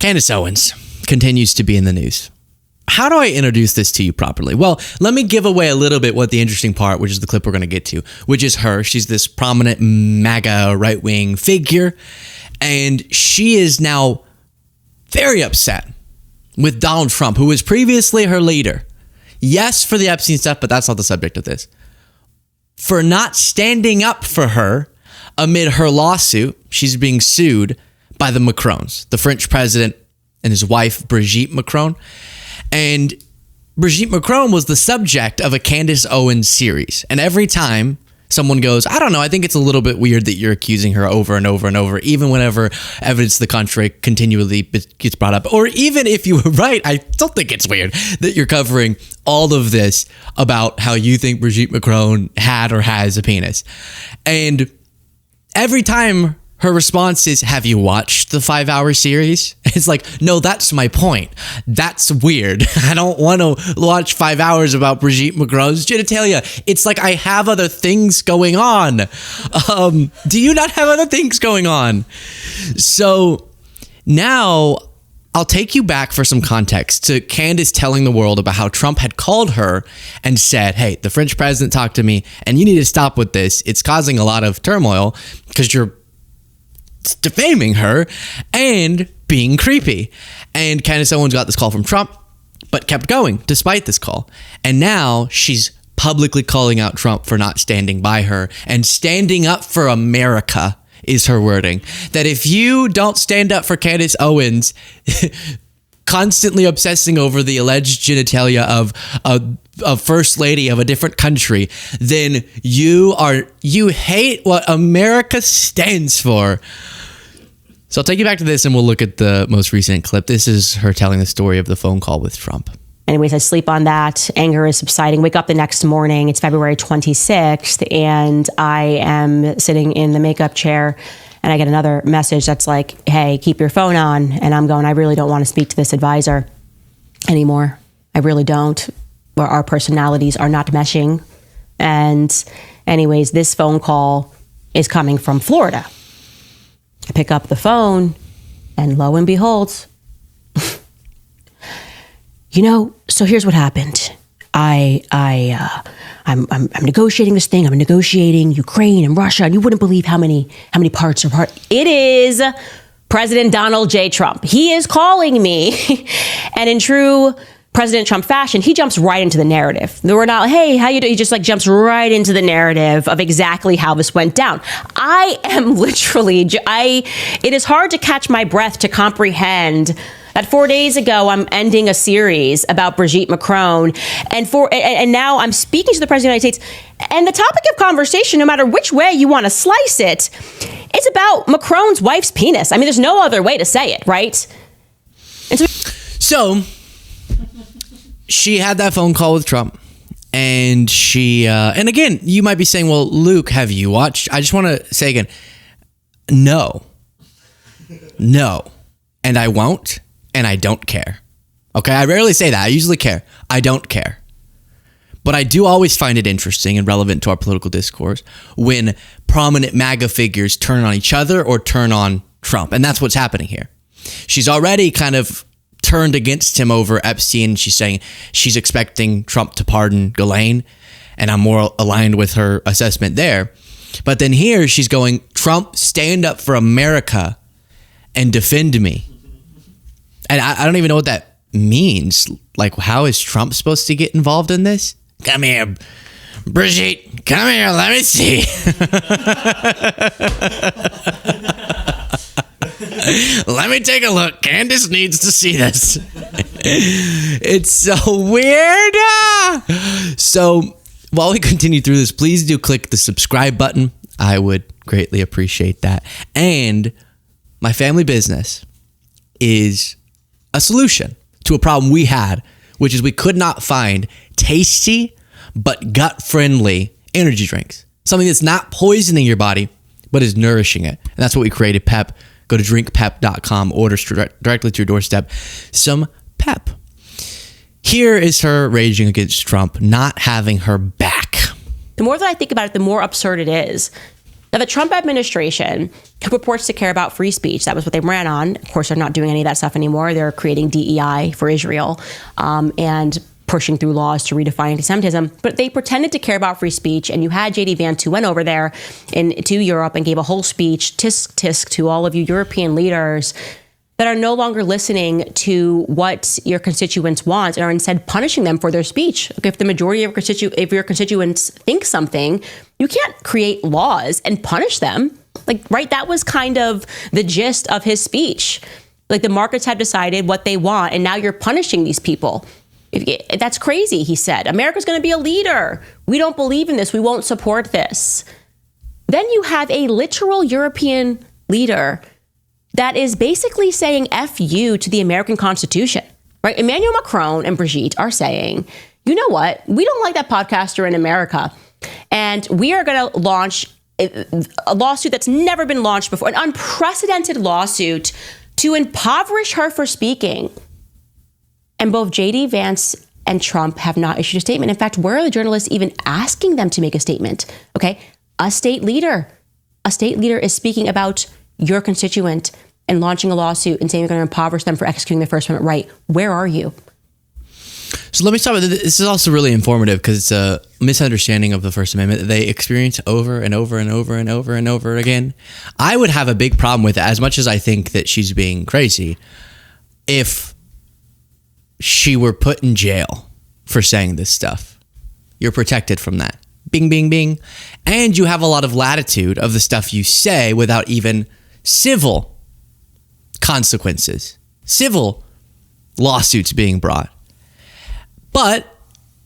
Candace Owens continues to be in the news. How do I introduce this to you properly? Well, let me give away a little bit what the interesting part, which is the clip we're going to get to, which is her. She's this prominent MAGA right-wing figure, and she is now very upset with Donald Trump, who was previously her leader. Yes, for the Epstein stuff, but that's not the subject of this. For not standing up for her amid her lawsuit. She's being sued by the Macrons, the French president and his wife, Brigitte Macron. And Brigitte Macron was the subject of a Candace Owens series. And every time someone goes, I don't know, I think it's a little bit weird that you're accusing her over and over and over, even whenever evidence to the contrary continually gets brought up. Or even if you were right, I still think it's weird that you're covering all of this about how you think Brigitte Macron had or has a penis. And every time her response is, have you watched the 5-hour series? It's like, no, that's my point. That's weird. I don't want to watch 5 hours about Brigitte Macron's genitalia. It's like I have other things going on. Do you not have other things going on? So now I'll take you back for some context to Candace telling the world about how Trump had called her and said, hey, the French president talked to me and you need to stop with this. It's causing a lot of turmoil because you're defaming her and being creepy. And Candace Owens got this call from Trump, but kept going despite this call. And now she's publicly calling out Trump for not standing by her, and standing up for America is her wording. That if you don't stand up for Candace Owens, constantly obsessing over the alleged genitalia of a first lady of a different country, then you hate what America stands for. So I'll take you back to this and we'll look at the most recent clip. This is her telling the story of the phone call with Trump. Anyways, I sleep on that. Anger is subsiding. Wake up the next morning. It's February 26th, and I am sitting in the makeup chair, and I get another message that's like, hey, keep your phone on. And I'm going, I really don't want to speak to this advisor anymore. I really don't. Our personalities are not meshing. And anyways, this phone call is coming from Florida. I pick up the phone, and lo and behold, so here's what happened. I'm negotiating this thing. I'm negotiating Ukraine and Russia, and you wouldn't believe how many parts are part. It is President Donald J. Trump. He is calling me, and in true President Trump fashion, he jumps right into the narrative. We're not, hey, how you doing? He just jumps right into the narrative of exactly how this went down. I am literally, it is hard to catch my breath to comprehend that 4 days ago, I'm ending a series about Brigitte Macron, and now I'm speaking to the President of the United States, and the topic of conversation, no matter which way you want to slice it, it's about Macron's wife's penis. I mean, there's no other way to say it, right? And so she had that phone call with Trump, and she, and again, you might be saying, well, Luke, have you watched? I just want to say again, no, and I won't. And I don't care. Okay, I rarely say that. I usually care. I don't care. But I do always find it interesting and relevant to our political discourse when prominent MAGA figures turn on each other or turn on Trump. And that's what's happening here. She's already kind of turned against him over Epstein. She's saying she's expecting Trump to pardon Ghislaine. And I'm more aligned with her assessment there. But then here she's going, Trump, stand up for America and defend me. And I don't even know what that means. Like, how is Trump supposed to get involved in this? Come here, Brigitte. Come here. Let me see. Let me take a look. Candace needs to see this. It's so weird. So while we continue through this, please do click the subscribe button. I would greatly appreciate that. And my family business is a solution to a problem we had, which is we could not find tasty but gut-friendly energy drinks. Something that's not poisoning your body, but is nourishing it. And that's what we created, Pep. Go to drinkpep.com, order directly to your doorstep some Pep. Here is her raging against Trump, not having her back. the more that I think about it, the more absurd it is. Now, the Trump administration, who purports to care about free speech, that was what they ran on. Of course, they're not doing any of that stuff anymore. They're creating DEI for Israel and pushing through laws to redefine anti-Semitism. But they pretended to care about free speech. And you had J.D. Vance, who went over there to Europe and gave a whole speech, tisk, tisk, to all of you European leaders that are no longer listening to what your constituents want and are instead punishing them for their speech. If the majority of your constituents think something, you can't create laws and punish them. Right? That was kind of the gist of his speech. The markets have decided what they want, and now you're punishing these people. That's crazy, he said. America's going to be a leader. We don't believe in this. We won't support this. Then you have a literal European leader that is basically saying F you to the American Constitution, right? Emmanuel Macron and Brigitte are saying, you know what? We don't like that podcaster in America. And we are going to launch a lawsuit that's never been launched before, an unprecedented lawsuit to impoverish her for speaking. And both J.D. Vance and Trump have not issued a statement. In fact, where are the journalists even asking them to make a statement? Okay, a state leader is speaking about your constituent and launching a lawsuit and saying you're going to impoverish them for executing their First Amendment right. Where are you? So let me start with this. This is also really informative because it's a misunderstanding of the First Amendment that they experience over and over and over and over and over again. I would have a big problem with it, as much as I think that she's being crazy, if she were put in jail for saying this stuff. You're protected from that. Bing, bing, bing. And you have a lot of latitude of the stuff you say without even civil consequences, civil lawsuits being brought. But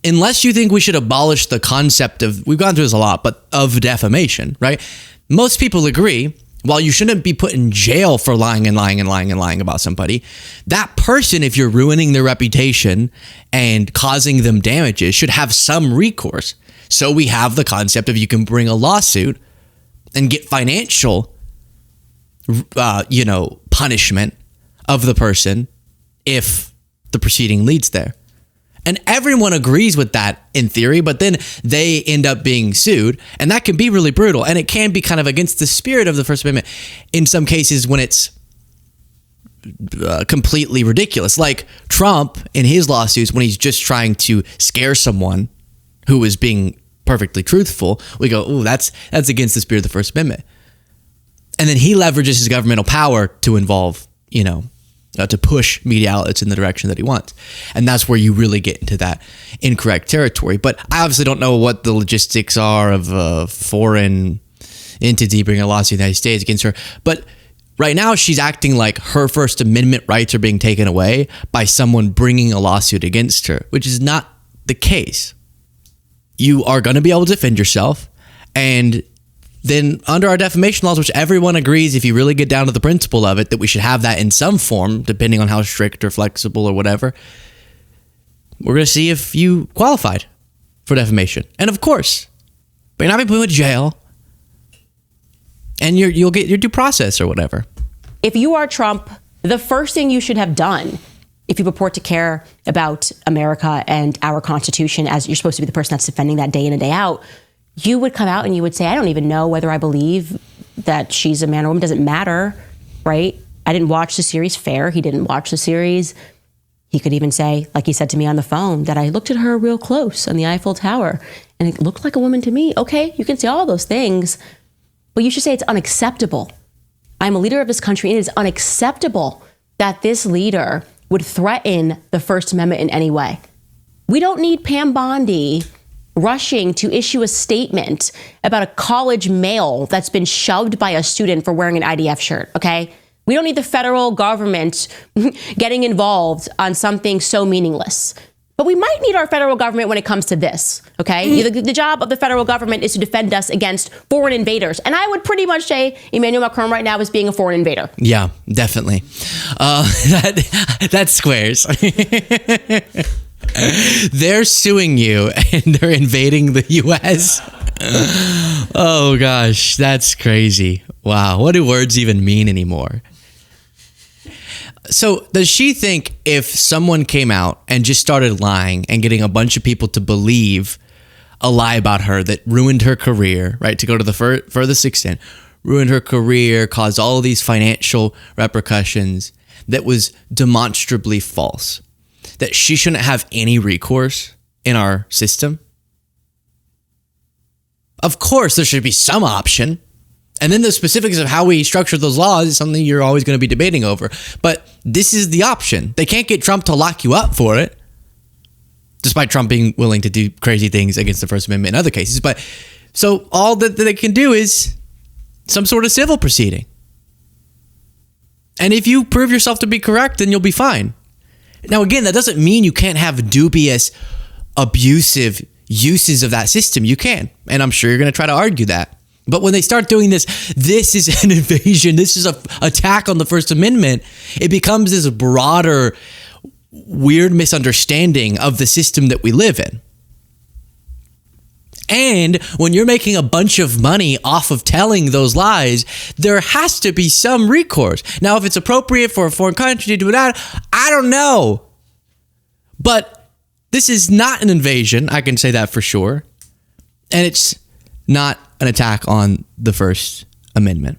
unless you think we should abolish the concept of, we've gone through this a lot, but of defamation, right? Most people agree, while you shouldn't be put in jail for lying and lying and lying and lying about somebody, that person, if you're ruining their reputation and causing them damages, should have some recourse. So we have the concept of you can bring a lawsuit and get financial, punishment of the person if the proceeding leads there. And everyone agrees with that in theory, but then they end up being sued. And that can be really brutal. And it can be kind of against the spirit of the First Amendment in some cases when it's completely ridiculous. Like Trump in his lawsuits, when he's just trying to scare someone who is being perfectly truthful, we go, "Ooh, that's against the spirit of the First Amendment." And then he leverages his governmental power to involve, to push media outlets in the direction that he wants. And that's where you really get into that incorrect territory. But I obviously don't know what the logistics are of a foreign entity bringing a lawsuit in the United States against her. But right now she's acting like her First Amendment rights are being taken away by someone bringing a lawsuit against her, which is not the case. You are going to be able to defend yourself. And then under our defamation laws, which everyone agrees, if you really get down to the principle of it, that we should have that in some form, depending on how strict or flexible or whatever, we're going to see if you qualified for defamation. And of course, but you're not being put in jail, and you'll get your due process or whatever. If you are Trump, the first thing you should have done, if you purport to care about America and our Constitution, as you're supposed to be the person that's defending that day in and day out, you would come out and you would say, I don't even know whether I believe that she's a man or woman. Doesn't matter, right? I didn't watch the series. Fair. He didn't watch the series. He could even say, like he said to me on the phone, that I looked at her real close on the Eiffel Tower and it looked like a woman to me. Okay, you can say all those things, but you should say it's unacceptable. I'm a leader of this country. And it is unacceptable that this leader would threaten the First Amendment in any way. We don't need Pam Bondi rushing to issue a statement about a college male that's been shoved by a student for wearing an IDF shirt, okay? We don't need the federal government getting involved on something so meaningless. But we might need our federal government when it comes to this, okay? The job of the federal government is to defend us against foreign invaders. And I would pretty much say Emmanuel Macron right now is being a foreign invader. Yeah, definitely. That squares. They're suing you and they're invading the U.S. Oh gosh, that's crazy. Wow, what do words even mean anymore? So does she think if someone came out and just started lying and getting a bunch of people to believe a lie about her that ruined her career, right? To go to the furthest extent, ruined her career, caused all of these financial repercussions, that was demonstrably false, that she shouldn't have any recourse in our system. Of course, there should be some option. And then the specifics of how we structure those laws is something you're always going to be debating over. But this is the option. They can't get Trump to lock you up for it, despite Trump being willing to do crazy things against the First Amendment in other cases. But so all that they can do is some sort of civil proceeding. And if you prove yourself to be correct, then you'll be fine. Now, again, that doesn't mean you can't have dubious, abusive uses of that system. You can. And I'm sure you're going to try to argue that. But when they start doing this is an invasion, this is an attack on the First Amendment, it becomes this broader, weird misunderstanding of the system that we live in. And when you're making a bunch of money off of telling those lies, there has to be some recourse. Now, if it's appropriate for a foreign country to do that, I don't know. But this is not an invasion, I can say that for sure. And it's not an attack on the First Amendment.